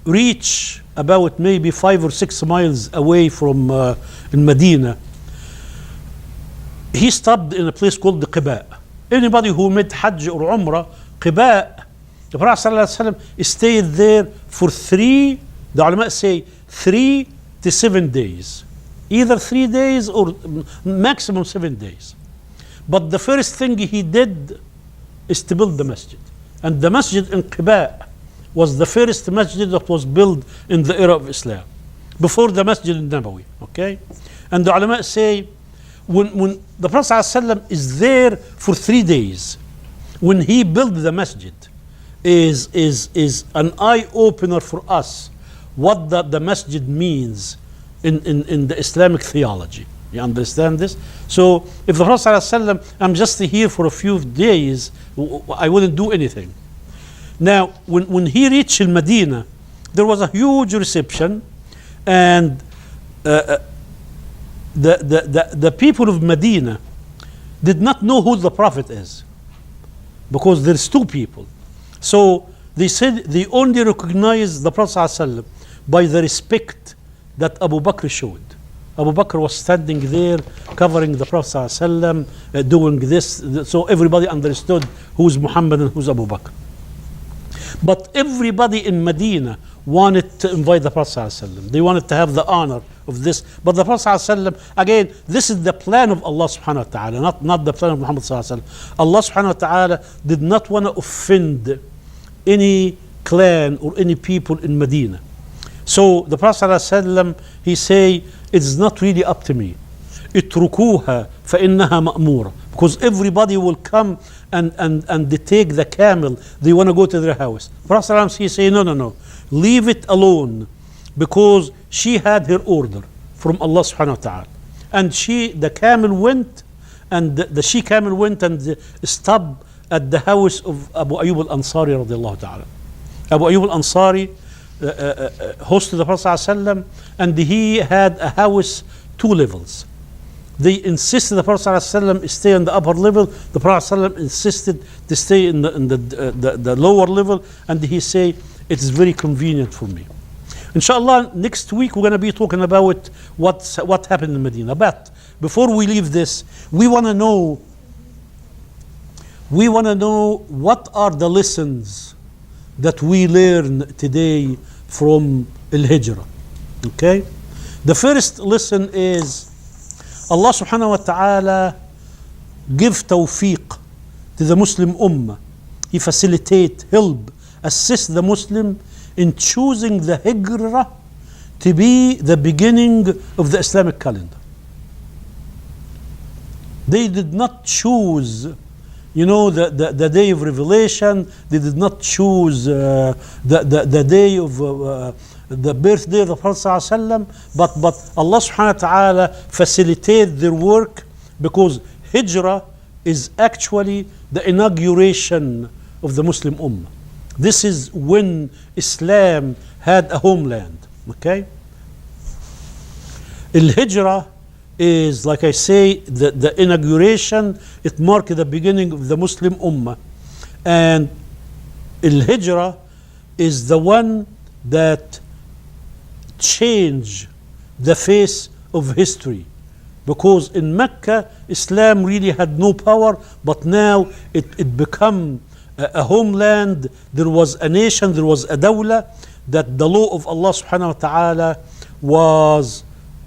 [SPEAKER 1] reached about maybe 5 or 6 miles away from in Medina, he stopped in a place called the Qiba. Anybody who made Hajj or Umrah, Qiba, the Prophet ﷺ stayed there for 3, the ulama say 3 to 7 days. Either 3 days or maximum 7 days. But the first thing he did is to build the masjid. And the masjid in Qiba was the first masjid that was built in the era of Islam, before the Masjid al-Nabawi. Okay? And the ulama say, when the Prophet ﷺ is there for 3 days, when he built the masjid, is an eye opener for us what the masjid means in the Islamic theology. You understand this? So if the Prophet ﷺ, I'm just here for a few days, I wouldn't do anything. Now, when he reached Medina, there was a huge reception, and the people of Medina did not know who the Prophet is, because there's 2 people. So they said they only recognize the Prophet ﷺ by the respect that Abu Bakr showed. Abu Bakr was standing there covering the Prophet ﷺ, doing this, so everybody understood who's Muhammad and who's Abu Bakr. But everybody in Medina wanted to invite the Prophet ﷺ. They wanted to have the honor of this. But the Prophet ﷺ, again, this is the plan of Allah subhanahu wa ta'ala, not the plan of Muhammad sallallahu alaihi wasallam. Allah subhanahu wa ta'ala did not want to offend any clan or any people in Medina. So the Prophet ﷺ, he say, it's not really up to me. اتركوها فإنها مأمورة, because everybody will come and they take the camel, they want to go to their house. Prophet ﷺ, he say, no, leave it alone, because she had her order from Allah subhanahu wa ta'ala. And the camel went, and the she camel went and stopped at the house of Abu Ayyub al-Ansari radiallahu ta'ala. Abu Ayyub al-Ansari hosted the Prophet ﷺ, and he had a house 2 levels. They insisted the Prophet ﷺ stay on the upper level. The Prophet ﷺ insisted to stay in the lower level, and he say, it is very convenient for me. Inshallah, next week we're going to be talking about what happened in Medina. But before we leave this, we want to know what are the lessons that we learn today from Hijrah. Okay? The first lesson is Allah subhanahu wa ta'ala give tawfiq to the Muslim ummah. He facilitate, help, assist the Muslim in choosing the Hijrah to be the beginning of the Islamic calendar. They did not choose, the day of revelation. They did not choose the day of the birthday of the Prophet ﷺ, but Allah subhanahu wa ta'ala facilitate their work, because Hijrah is actually the inauguration of the Muslim Ummah. This is when Islam had a homeland. Okay? Hijrah is, like I say, the inauguration. It marked the beginning of the Muslim Ummah. And Hijrah is the one that change the face of history, because in Mecca Islam really had no power, but now it become a homeland. There was a nation, there was a dawla, that the law of Allah subhanahu wa ta'ala was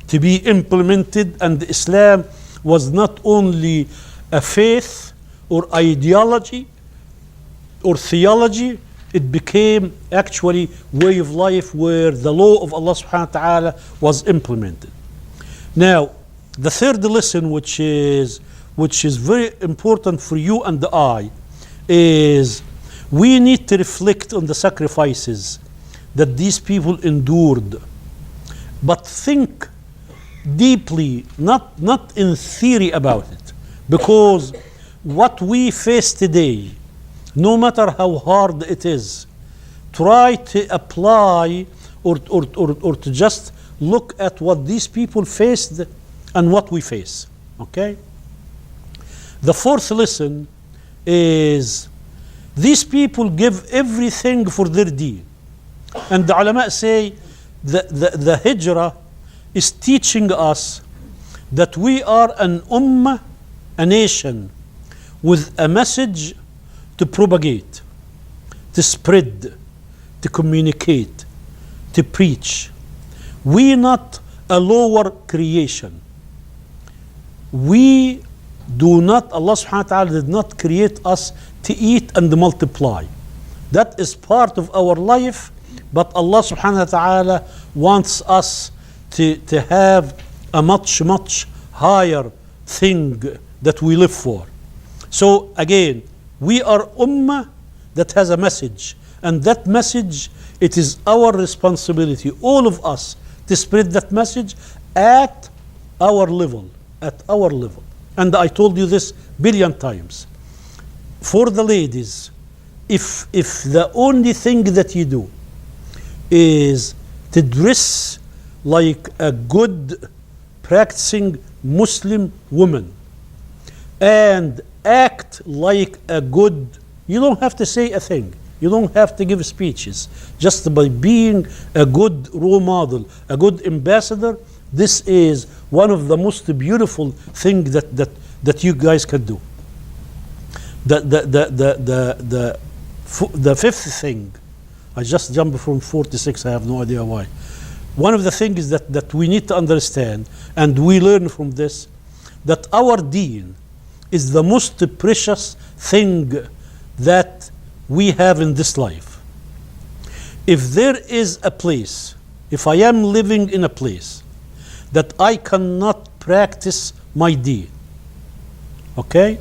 [SPEAKER 1] to be implemented, and Islam was not only a faith or ideology or theology, it became actually way of life where the law of Allah subhanahu wa ta'ala was implemented. Now, the third lesson, which is very important for you and I, is we need to reflect on the sacrifices that these people endured, but think deeply, not in theory about it, because what we face today, no matter how hard it is, try to apply or to just look at what these people faced and what we face. Okay? The fourth lesson is these people give everything for their deen. And the ulama say the Hijrah is teaching us that we are an ummah, a nation, with a message to propagate, to spread, to communicate, to preach. We not a lower creation. We do not, Allah subhanahu wa ta'ala did not create us to eat and multiply. That is part of our life, but Allah subhanahu wa ta'ala wants us to have a much, much higher thing that we live for. So again, we are ummah that has a message, and that message, it is our responsibility, all of us, to spread that message at our level, And I told you this billion times. For the ladies, if the only thing that you do is to dress like a good practicing Muslim woman and act like a good, you don't have to say a thing, you don't have to give speeches, just by being a good role model, a good ambassador, this is one of the most beautiful things that you guys can do. The fifth thing, I just jumped from 4 to 6, I have no idea why. One of the things that we need to understand, and we learn from this, that our deen is the most precious thing that we have in this life. If there is a place, if I am living in a place that I cannot practice my deen, okay?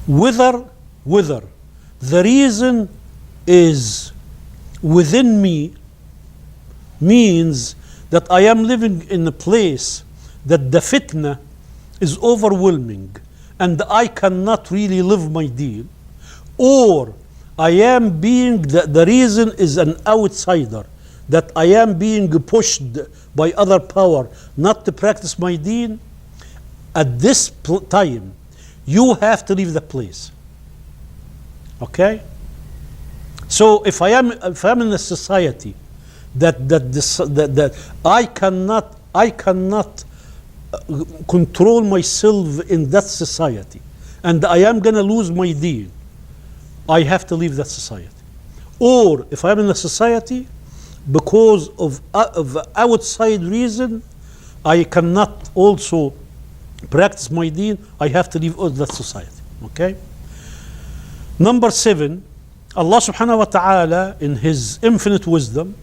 [SPEAKER 1] Whether the reason is within me, means that I am living in a place that the fitna is overwhelming and I cannot really live my deen, or I am being, the reason is an outsider, that I am being pushed by other power not to practice my deen, at this time, you have to leave the place. Okay? So if I am in a society that I cannot control myself in that society, and I am gonna lose my deen, I have to leave that society. Or if I'm in a society because of outside reason, I cannot also practice my deen, I have to leave that society. Okay? Number 7, Allah subhanahu wa ta'ala in His infinite wisdom,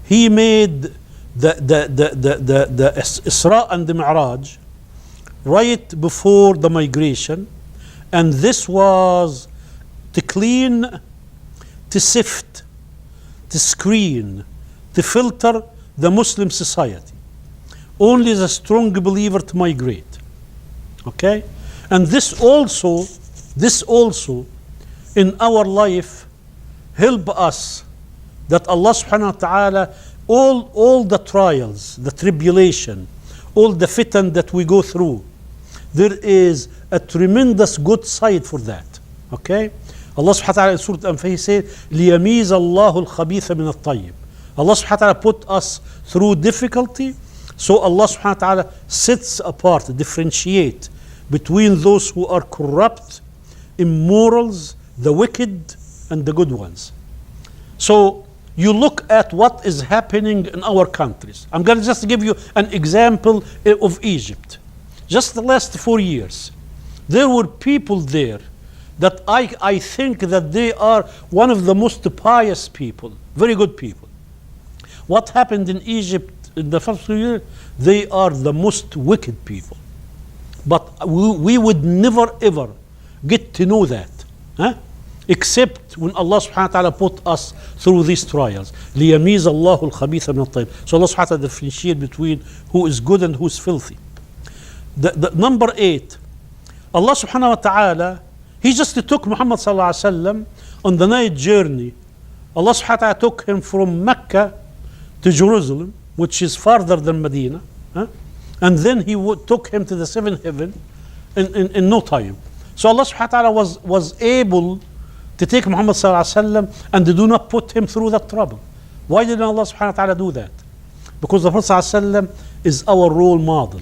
[SPEAKER 1] He made the Isra and the Mi'raj right before the migration, and this was to clean, to sift, to screen, to filter the Muslim society. Only the strong believer to migrate. Okay? And this also in our life help us that Allah subhanahu wa ta'ala, all the trials, the tribulation, all the fitan that we go through, there is a tremendous good side for that. Okay? Allah subhanahu wa ta'ala in Surah Al-Anfal said, لِيَمِيزَ اللَّهُ الْخَبِيثَ مِنَ الطَّيِّبِ. Allah subhanahu wa ta'ala put us through difficulty, so Allah subhanahu wa ta'ala sets apart, differentiate between those who are corrupt, immorals, the wicked, and the good ones. So you look at what is happening in our countries. I'm going to just give you an example of Egypt. Just the last 4 years, there were people there that I think that they are one of the most pious people, very good people. What happened in Egypt in the first 2 years? They are the most wicked people. But we would never ever get to know that, huh? Except when Allah subhanahu wa ta'ala put us through these trials. لِيَمِيزَ اللَّهُ الْخَبِيثَ مِنَ الطَّيِّبِ. So Allah subhanahu wa ta'ala differentiate between who is good and who is filthy. The number 8, Allah subhanahu wa ta'ala, He just took Muhammad sallallahu alaihi wasallam on the night journey. Allah subhanahu wa ta'ala took him from Mecca to Jerusalem, which is farther than Medina, and then he took him to the seventh heaven in no time. So Allah subhanahu wa ta'ala was able to take Muhammad sallallahu alaihi wasallam and do not put him through that trouble. Why didn't Allah subhanahu wa ta'ala do that? Because the Prophet sallallahu alaihi wasallam is our role model.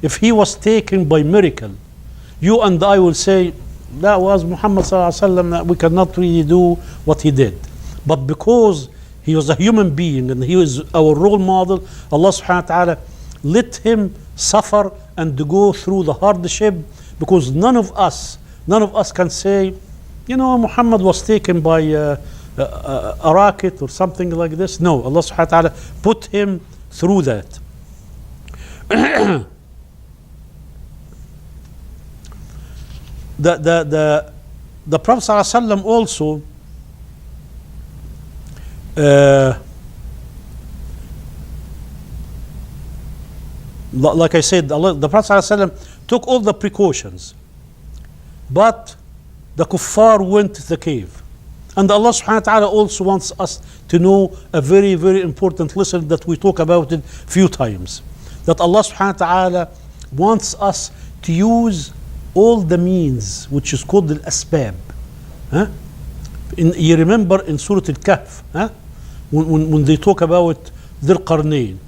[SPEAKER 1] If he was taken by miracle, you and I will say that was Muhammad sallallahu alaihi wasallam, that we cannot really do what he did. But because he was a human being and he was our role model, Allah subhanahu wa ta'ala let him suffer and to go through the hardship, because none of us can say, you know, Muhammad was taken by a rocket or something like this. No, Allah subhanahu wa ta'ala put him through that. The Prophet sallallahu alaihi wasallam also like I said, the Prophet ﷺ took all the precautions, but the kuffar went to the cave. And Allah subhanahu wa ta'ala also wants us to know a very, very important lesson that we talk about it few times. That Allah subhanahu wa ta'ala wants us to use all the means, which is called al-asbab. You remember in Surah Al-Kahf, when they talk about Dhul Qarnayn,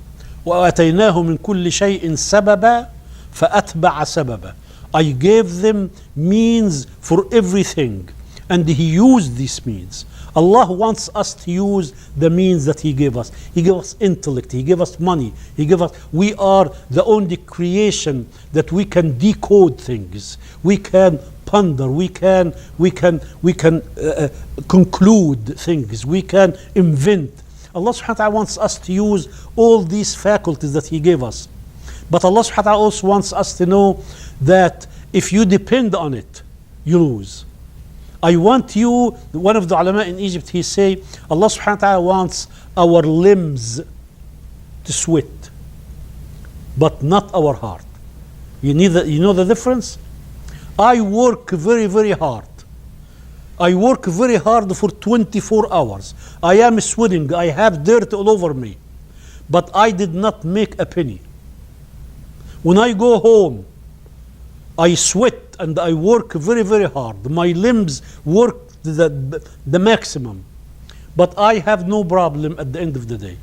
[SPEAKER 1] وَآتَيْنَاهُ مِنْ كُلِّ شَيْءٍ سَبَبًا فَأَتْبَعَ سَبَبًا. I gave them means for everything, and he used these means. Allah wants us to use the means that he gave us. He gave us intellect, he gave us money, we are the only creation that we can decode things, we can ponder, we can conclude things, we can invent. Allah subhanahu wa ta'ala wants us to use all these faculties that he gave us. But Allah subhanahu wa ta'ala also wants us to know that if you depend on it, you lose. I want you, one of the ulama in Egypt, he say, Allah subhanahu wa ta'ala wants our limbs to sweat, but not our heart. You know the difference? I work very, very hard. I work very hard for 24 hours. I am sweating, I have dirt all over me, but I did not make a penny. When I go home, I sweat and I work very, very hard. My limbs work the maximum, but I have no problem at the end of the day.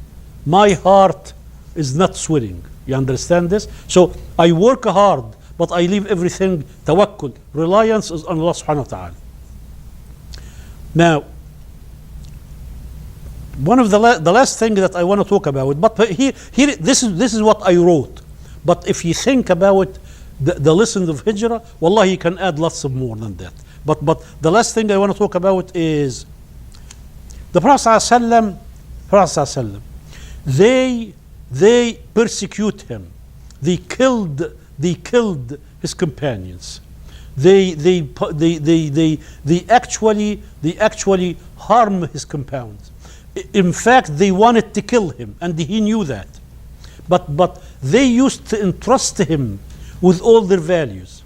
[SPEAKER 1] My heart is not sweating. You understand this? So I work hard, but I leave everything, tawakkul, reliance is on Allah subhanahu wa ta'ala. Now, one of the last thing that I want to talk about, but here this is what I wrote. But if you think about the lessons of Hijrah, wallahi, you can add lots of more than that. But the last thing I want to talk about is the Prophet ﷺ, they persecute him. They killed his companions. They actually harm his companions. In fact, they wanted to kill him, and he knew that. But they used to entrust him with all their values.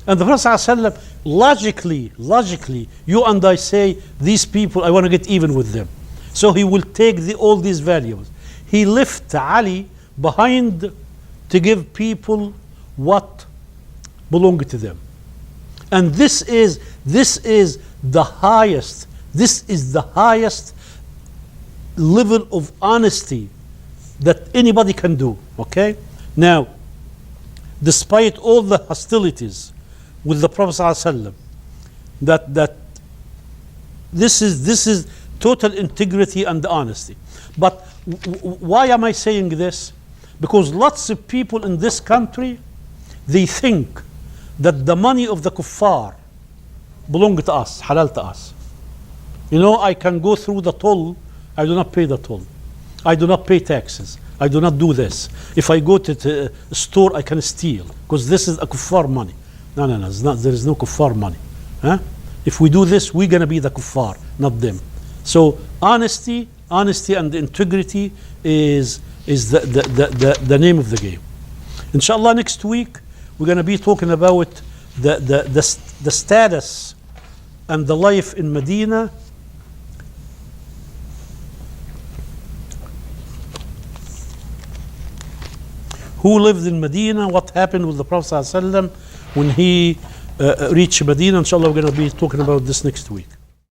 [SPEAKER 1] And the Prophet ﷺ, logically, you and I say, these people, I want to get even with them. So he will take all these values. He left Ali behind to give people what belonged to them. And this is the highest level of honesty that anybody can do. Okay? Now, despite all the hostilities with the Prophet ﷺ, that this is total integrity and honesty. But why am I saying this? Because lots of people in this country, they think that the money of the kuffar belong to us, halal to us. You know, I can go through the toll, I do not pay the toll. I do not pay taxes. I do not do this. If I go to the store, I can steal, because this is a kuffar money. No, it's not. There is no kuffar money. If we do this, we're going to be the kuffar, not them. So honesty and integrity is the name of the game. Inshallah, next week we're going to be talking about the status and the life in Medina who lived in Medina, what happened with the Prophet ﷺ when he reached Medina. Inshallah, we're going to be talking about this next week.